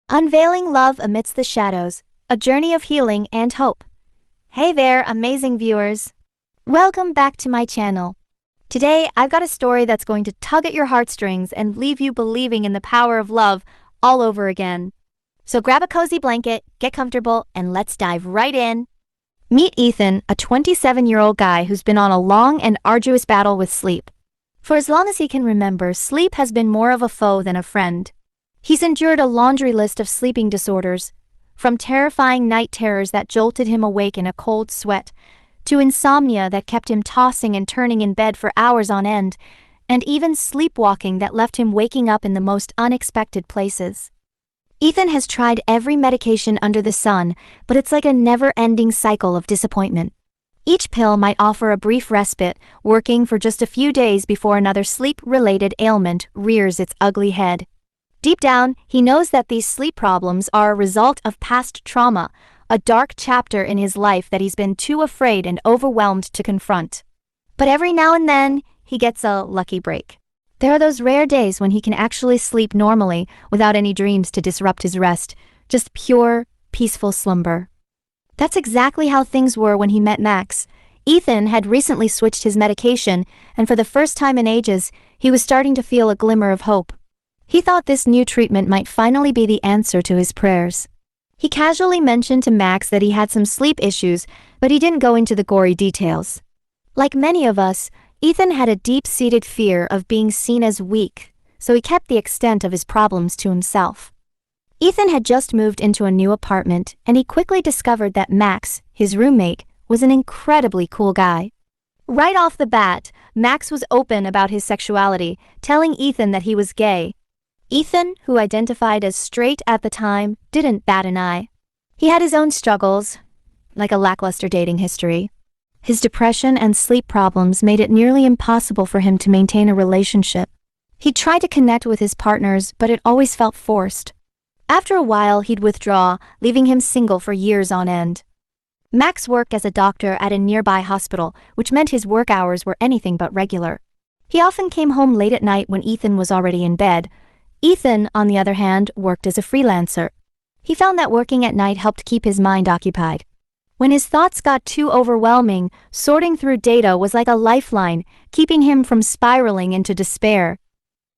Unveiling love amidst the shadows, a journey of healing and hope. Hey there, amazing viewers. Welcome back to my channel. Today, I've got a story that's going to tug at your heartstrings and leave you believing in the power of love all over again. So grab a cozy blanket, get comfortable, and let's dive right in. Meet Ethan, a 27-year-old guy who's been on a long and arduous battle with sleep. For as long as he can remember, sleep has been more of a foe than a friend. He's endured a laundry list of sleeping disorders, from terrifying night terrors that jolted him awake in a cold sweat, to insomnia that kept him tossing and turning in bed for hours on end, and even sleepwalking that left him waking up in the most unexpected places. Ethan has tried every medication under the sun, but it's like a never-ending cycle of disappointment. Each pill might offer a brief respite, working for just a few days before another sleep-related ailment rears its ugly head. Deep down, he knows that these sleep problems are a result of past trauma, a dark chapter in his life that he's been too afraid and overwhelmed to confront. But every now and then, he gets a lucky break. There are those rare days when he can actually sleep normally without any dreams to disrupt his rest, just pure, peaceful slumber. That's exactly how things were when he met Max. Ethan had recently switched his medication, and for the first time in ages, he was starting to feel a glimmer of hope. He thought this new treatment might finally be the answer to his prayers. He casually mentioned to Max that he had some sleep issues, but he didn't go into the gory details. Like many of us, Ethan had a deep-seated fear of being seen as weak, so he kept the extent of his problems to himself. Ethan had just moved into a new apartment, and he quickly discovered that Max, his roommate, was an incredibly cool guy. Right off the bat, Max was open about his sexuality, telling Ethan that he was gay. Ethan, who identified as straight at the time, didn't bat an eye. He had his own struggles, like a lackluster dating history. His depression and sleep problems made it nearly impossible for him to maintain a relationship. He tried to connect with his partners, but it always felt forced. After a while, he'd withdraw, leaving him single for years on end. Max worked as a doctor at a nearby hospital, which meant his work hours were anything but regular. He often came home late at night when Ethan was already in bed. Ethan, on the other hand, worked as a freelancer. He found that working at night helped keep his mind occupied. When his thoughts got too overwhelming, sorting through data was like a lifeline, keeping him from spiraling into despair.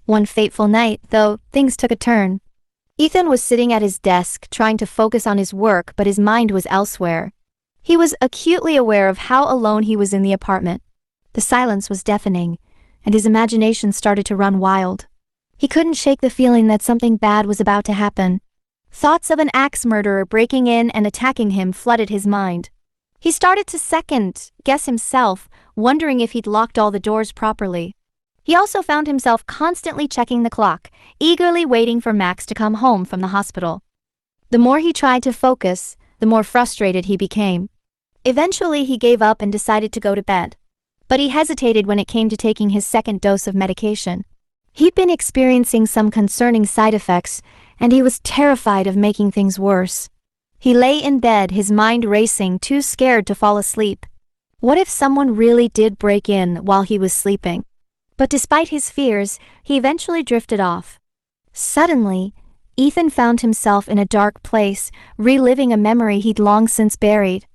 One fateful night, though, things took a turn. Ethan was sitting at his desk, trying to focus on his work, but his mind was elsewhere. He was acutely aware of how alone he was in the apartment. The silence was deafening, and his imagination started to run wild. He couldn't shake the feeling that something bad was about to happen. Thoughts of an axe murderer breaking in and attacking him flooded his mind. He started to second-guess himself, wondering if he'd locked all the doors properly. He also found himself constantly checking the clock, eagerly waiting for Max to come home from the hospital. The more he tried to focus, the more frustrated he became. Eventually, he gave up and decided to go to bed. But he hesitated when it came to taking his second dose of medication. He'd been experiencing some concerning side effects, and he was terrified of making things worse. He lay in bed, his mind racing, too scared to fall asleep. What if someone really did break in while he was sleeping? But despite his fears, he eventually drifted off. Suddenly, Ethan found himself in a dark place, reliving a memory he'd long since buried.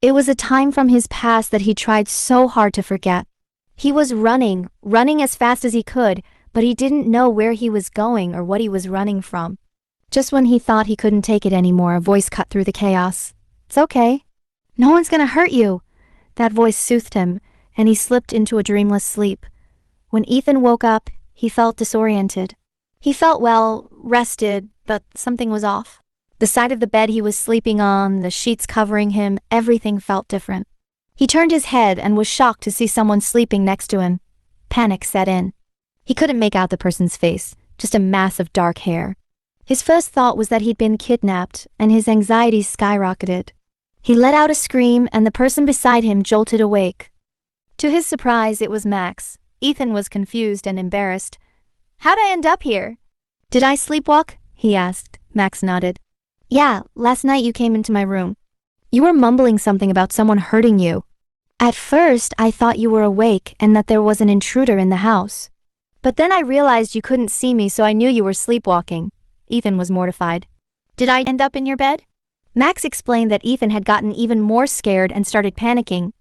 It was a time from his past that he tried so hard to forget. He was running as fast as he could, but he didn't know where he was going or what he was running from. Just when he thought he couldn't take it anymore, a voice cut through the chaos. "It's okay. No one's gonna hurt you." That voice soothed him, and he slipped into a dreamless sleep. When Ethan woke up, he felt disoriented. He felt rested, but something was off. The side of the bed he was sleeping on, the sheets covering him, everything felt different. He turned his head and was shocked to see someone sleeping next to him. Panic set in. He couldn't make out the person's face, just a mass of dark hair. His first thought was that he'd been kidnapped, and his anxiety skyrocketed. He let out a scream, and the person beside him jolted awake. To his surprise, it was Max. Ethan was confused and embarrassed. "How'd I end up here?" "Did I sleepwalk?" he asked. Max nodded. "Yeah, last night you came into my room. You were mumbling something about someone hurting you. At first, I thought you were awake and that there was an intruder in the house. But then I realized you couldn't see me, so I knew you were sleepwalking." Ethan was mortified. Did I end up in your bed? Max explained that Ethan had gotten even more scared and started panicking.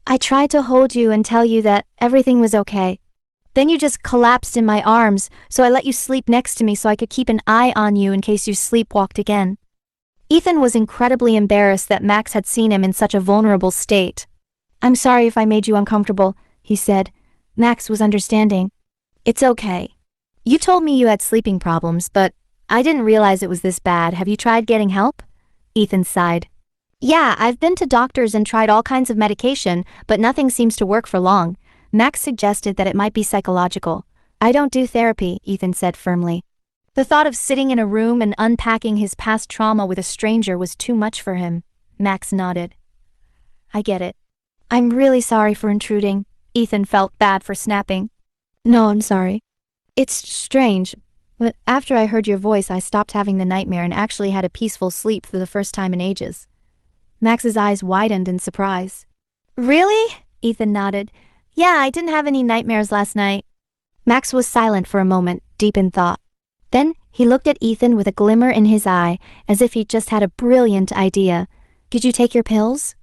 I tried to hold you and tell you that everything was okay. Then you just collapsed in my arms, so I let you sleep next to me so I could keep an eye on you in case you sleepwalked again. Ethan was incredibly embarrassed that Max had seen him in such a vulnerable state. I'm sorry if I made you uncomfortable, he said. Max was understanding. It's okay. You told me you had sleeping problems, but I didn't realize it was this bad. Have you tried getting help? Ethan sighed. Yeah, I've been to doctors and tried all kinds of medication, but nothing seems to work for long. Max suggested that it might be psychological. I don't do therapy, Ethan said firmly. The thought of sitting in a room and unpacking his past trauma with a stranger was too much for him. Max nodded. I get it. I'm really sorry for intruding. Ethan felt bad for snapping. No, I'm sorry. It's strange, but after I heard your voice, I stopped having the nightmare and actually had a peaceful sleep for the first time in ages. Max's eyes widened in surprise. Really? Ethan nodded. Yeah, I didn't have any nightmares last night. Max was silent for a moment, deep in thought. Then he looked at Ethan with a glimmer in his eye, as if he'd just had a brilliant idea. Did you take your pills?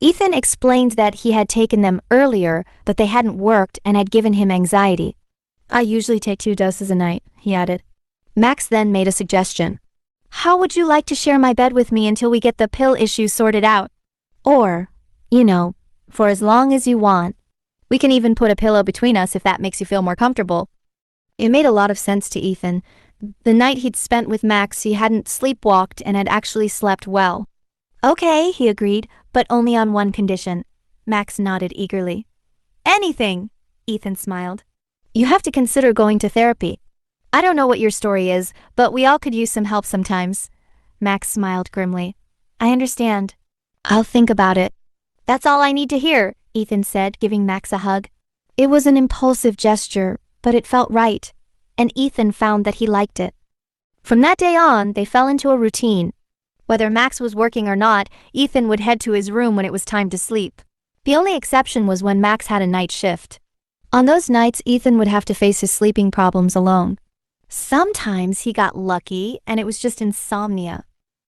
Ethan explained that he had taken them earlier, but they hadn't worked and had given him anxiety. I usually take 2 doses a night, he added. Max then made a suggestion. How would you like to share my bed with me until we get the pill issue sorted out? Or, for as long as you want. We can even put a pillow between us if that makes you feel more comfortable. It made a lot of sense to Ethan. The night he'd spent with Max, he hadn't sleepwalked and had actually slept well. Okay, he agreed, but only on one condition. Max nodded eagerly. Anything, Ethan smiled. You have to consider going to therapy. I don't know what your story is, but we all could use some help sometimes. Max smiled grimly. I understand. I'll think about it. That's all I need to hear, Ethan said, giving Max a hug. It was an impulsive gesture, but it felt right, and Ethan found that he liked it. From that day on, they fell into a routine. Whether Max was working or not, Ethan would head to his room when it was time to sleep. The only exception was when Max had a night shift. On those nights, Ethan would have to face his sleeping problems alone. Sometimes he got lucky, and it was just insomnia.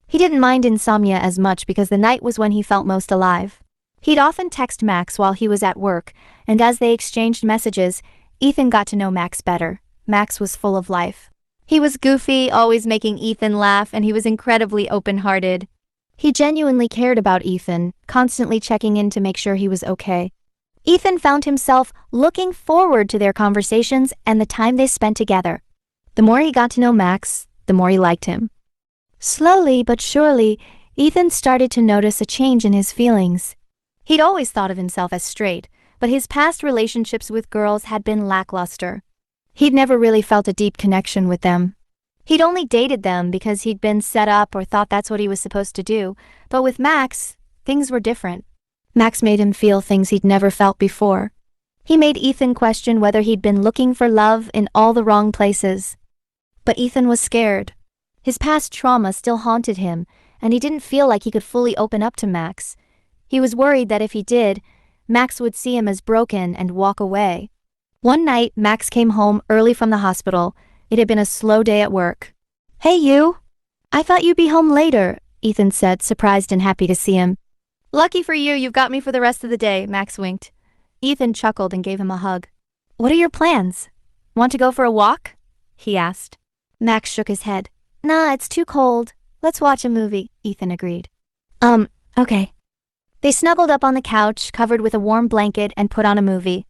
He didn't mind insomnia as much because the night was when he felt most alive. He'd often text Max while he was at work, and as they exchanged messages, Ethan got to know Max better. Max was full of life. He was goofy, always making Ethan laugh, and he was incredibly open-hearted. He genuinely cared about Ethan, constantly checking in to make sure he was okay. Ethan found himself looking forward to their conversations and the time they spent together. The more he got to know Max, the more he liked him. Slowly but surely, Ethan started to notice a change in his feelings. He'd always thought of himself as straight, but his past relationships with girls had been lackluster. He'd never really felt a deep connection with them. He'd only dated them because he'd been set up or thought that's what he was supposed to do, but with Max, things were different. Max made him feel things he'd never felt before. He made Ethan question whether he'd been looking for love in all the wrong places. But Ethan was scared. His past trauma still haunted him, and he didn't feel like he could fully open up to Max. He was worried that if he did, Max would see him as broken and walk away. One night, Max came home early from the hospital. It had been a slow day at work. Hey, you! I thought you'd be home later, Ethan said, surprised and happy to see him. Lucky for you, you've got me for the rest of the day, Max winked. Ethan chuckled and gave him a hug. What are your plans? Want to go for a walk? He asked. Max shook his head. Nah, it's too cold. Let's watch a movie, Ethan agreed. Okay. They snuggled up on the couch, covered with a warm blanket, and put on a movie.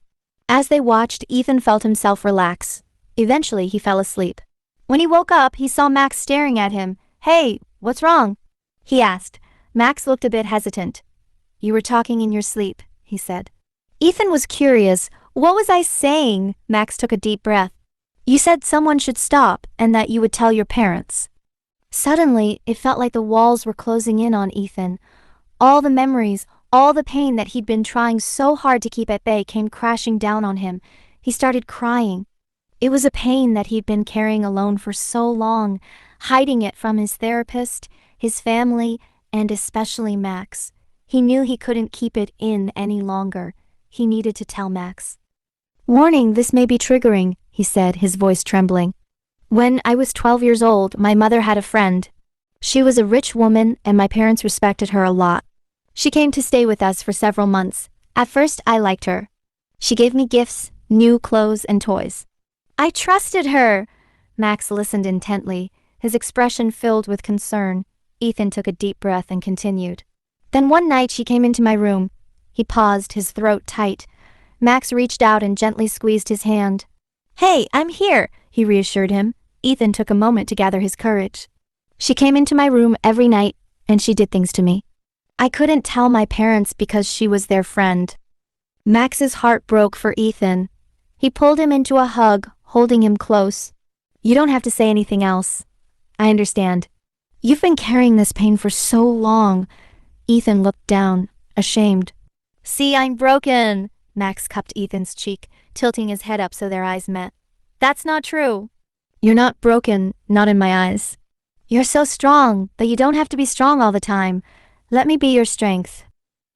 As they watched, Ethan felt himself relax. Eventually, he fell asleep. When he woke up, he saw Max staring at him. Hey, what's wrong? He asked. Max looked a bit hesitant. You were talking in your sleep, he said. Ethan was curious. What was I saying? Max took a deep breath. You said someone should stop and that you would tell your parents. Suddenly, it felt like the walls were closing in on Ethan. All the memories, all the pain that he'd been trying so hard to keep at bay came crashing down on him. He started crying. It was a pain that he'd been carrying alone for so long, hiding it from his therapist, his family, and especially Max. He knew he couldn't keep it in any longer. He needed to tell Max. Warning, this may be triggering, he said, his voice trembling. When I was 12 years old, my mother had a friend. She was a rich woman and my parents respected her a lot. She came to stay with us for several months. At first, I liked her. She gave me gifts, new clothes, and toys. I trusted her. Max listened intently, his expression filled with concern. Ethan took a deep breath and continued. Then one night she came into my room. He paused, his throat tight. Max reached out and gently squeezed his hand. Hey, I'm here, he reassured him. Ethan took a moment to gather his courage. She came into my room every night, and she did things to me. I couldn't tell my parents because she was their friend. Max's heart broke for Ethan. He pulled him into a hug, holding him close. You don't have to say anything else. I understand. You've been carrying this pain for so long. Ethan looked down, ashamed. See, I'm broken. Max cupped Ethan's cheek, tilting his head up so their eyes met. That's not true. You're not broken, not in my eyes. You're so strong, but you don't have to be strong all the time. Let me be your strength.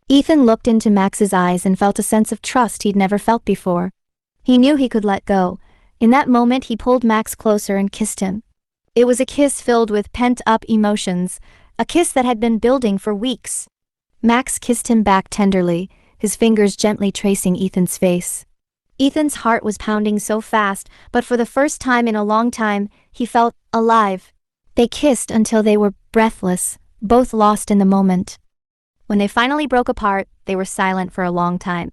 Ethan looked into Max's eyes and felt a sense of trust he'd never felt before. He knew he could let go. In that moment, he pulled Max closer and kissed him. It was a kiss filled with pent-up emotions, a kiss that had been building for weeks. Max kissed him back tenderly, his fingers gently tracing Ethan's face. Ethan's heart was pounding so fast, but for the first time in a long time, he felt alive. They kissed until they were breathless, both lost in the moment. When they finally broke apart, they were silent for a long time.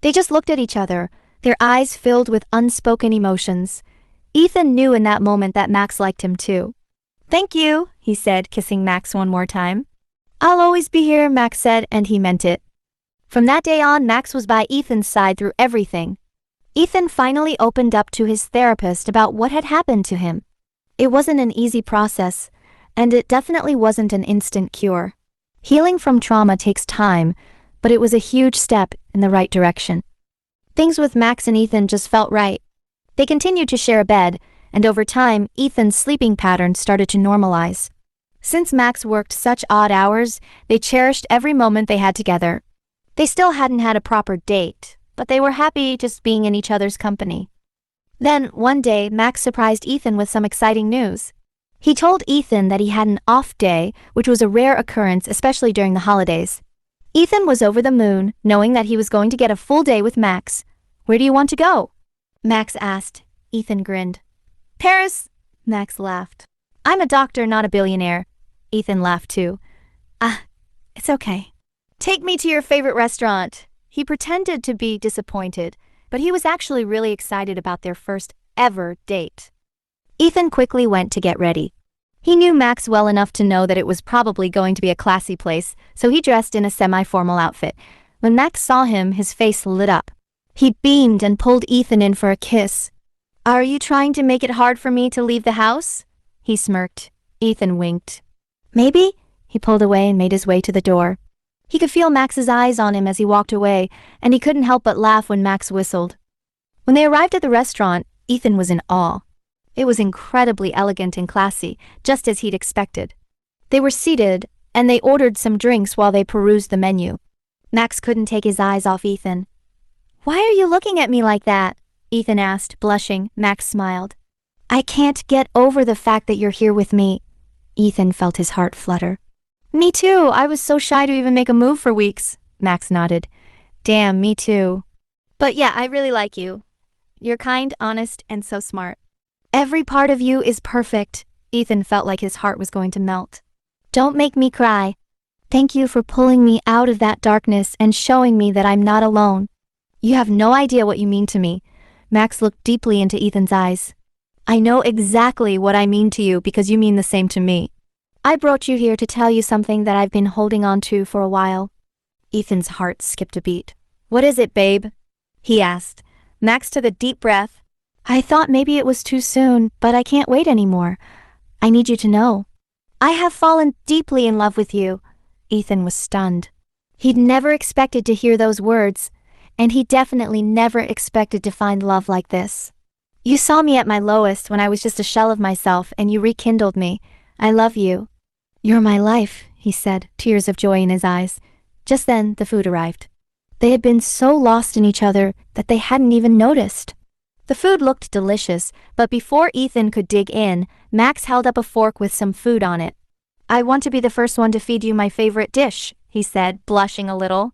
They just looked at each other, their eyes filled with unspoken emotions. Ethan knew in that moment that Max liked him too. Thank you, he said, kissing Max one more time. I'll always be here, Max said, and he meant it. From that day on, Max was by Ethan's side through everything. Ethan finally opened up to his therapist about what had happened to him. It wasn't an easy process, and it definitely wasn't an instant cure. Healing from trauma takes time, but it was a huge step in the right direction. Things with Max and Ethan just felt right. They continued to share a bed, and over time, Ethan's sleeping patterns started to normalize. Since Max worked such odd hours, they cherished every moment they had together. They still hadn't had a proper date, but they were happy just being in each other's company. Then, one day, Max surprised Ethan with some exciting news. He told Ethan that he had an off day, which was a rare occurrence, especially during the holidays. Ethan was over the moon, knowing that he was going to get a full day with Max. Where do you want to go? Max asked. Ethan grinned. Paris, Max laughed. I'm a doctor, not a billionaire. Ethan laughed too. It's okay. Take me to your favorite restaurant. He pretended to be disappointed, but he was actually really excited about their first ever date. Ethan quickly went to get ready. He knew Max well enough to know that it was probably going to be a classy place, so he dressed in a semi-formal outfit. When Max saw him, his face lit up. He beamed and pulled Ethan in for a kiss. Are you trying to make it hard for me to leave the house? He smirked. Ethan winked. Maybe? He pulled away and made his way to the door. He could feel Max's eyes on him as he walked away, and he couldn't help but laugh when Max whistled. When they arrived at the restaurant, Ethan was in awe. It was incredibly elegant and classy, just as he'd expected. They were seated, and they ordered some drinks while they perused the menu. Max couldn't take his eyes off Ethan. Why are you looking at me like that? Ethan asked, blushing. Max smiled. I can't get over the fact that you're here with me. Ethan felt his heart flutter. Me too. I was so shy to even make a move for weeks. Max nodded. Damn, me too. But yeah, I really like you. You're kind, honest, and so smart. Every part of you is perfect. Ethan felt like his heart was going to melt. Don't make me cry. Thank you for pulling me out of that darkness and showing me that I'm not alone. You have no idea what you mean to me. Max looked deeply into Ethan's eyes. I know exactly what I mean to you because you mean the same to me. I brought you here to tell you something that I've been holding on to for a while. Ethan's heart skipped a beat. What is it, babe? He asked. Max took a deep breath. I thought maybe it was too soon, but I can't wait anymore. I need you to know. I have fallen deeply in love with you. Ethan was stunned. He'd never expected to hear those words, and he definitely never expected to find love like this. You saw me at my lowest when I was just a shell of myself, and you rekindled me. I love you. You're my life, he said, tears of joy in his eyes. Just then, the food arrived. They had been so lost in each other that they hadn't even noticed. The food looked delicious, but before Ethan could dig in, Max held up a fork with some food on it. I want to be the first one to feed you my favorite dish, he said, blushing a little.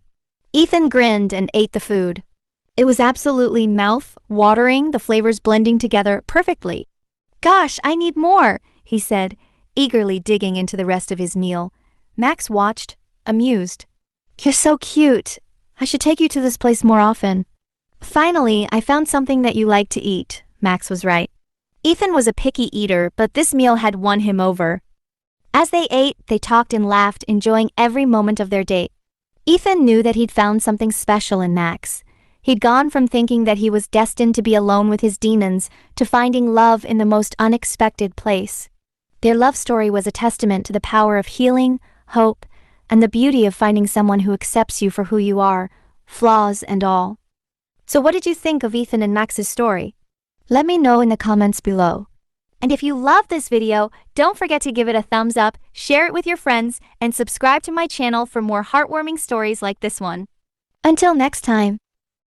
Ethan grinned and ate the food. It was absolutely mouth-watering, the flavors blending together perfectly. Gosh, I need more, he said, eagerly digging into the rest of his meal. Max watched, amused. You're so cute. I should take you to this place more often. Finally, I found something that you like to eat. Max was right. Ethan was a picky eater, but this meal had won him over. As they ate, they talked and laughed, enjoying every moment of their date. Ethan knew that he'd found something special in Max. He'd gone from thinking that he was destined to be alone with his demons to finding love in the most unexpected place. Their love story was a testament to the power of healing, hope, and the beauty of finding someone who accepts you for who you are, flaws and all. So what did you think of Ethan and Max's story? Let me know in the comments below. And if you love this video, don't forget to give it a thumbs up, share it with your friends, and subscribe to my channel for more heartwarming stories like this one. Until next time.